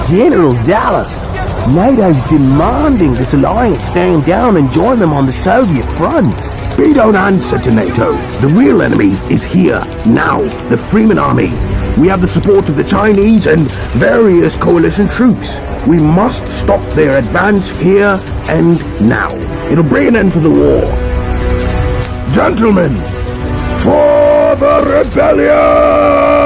General Zalus, NATO's demanding this alliance stand down and join them on the Soviet front. We don't answer to NATO. The real enemy is here, now, the Freeman Army. We have the support of the Chinese and various coalition troops. We must stop their advance here and now. It'll bring an end to the war. Gentlemen, for the rebellion!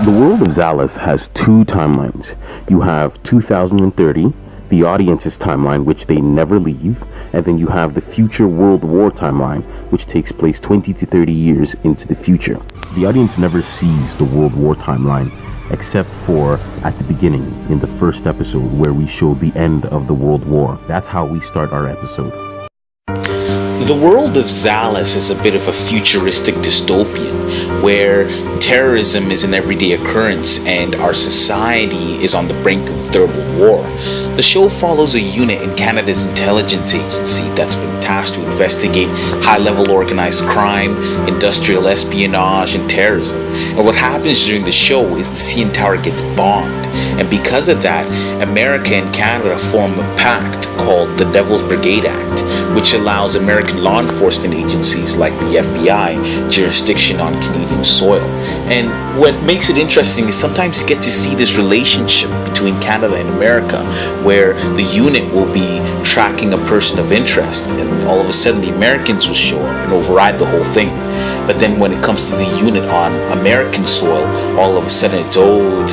The world of Zalus has two timelines. You have 2030, the audience's timeline, which they never leave, and then you have the future World War timeline, which takes place 20 to 30 years into the future. The audience never sees the World War timeline, except for at the beginning, in the first episode, where we show the end of the World War. That's how we start our episode. The world of Zalus is a bit of a futuristic dystopian, where terrorism is an everyday occurrence and our society is on the brink of Third World War. The show follows a unit in Canada's intelligence agency that's been tasked to investigate high-level organized crime, industrial espionage, and terrorism. And what happens during the show is the CN Tower gets bombed, and because of that, America and Canada form a pact called the Devil's Brigade Act, which allows American law enforcement agencies like the FBI jurisdiction on Canadian soil. And what makes it interesting is sometimes you get to see this relationship between Canada and America, where the unit will be tracking a person of interest, and all of a sudden the Americans will show up and override the whole thing. But then when it comes to the unit on American soil, all of a sudden it's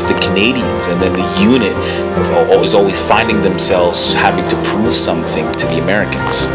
the Canadians, and then the unit is always finding themselves having to prove something to the Americans.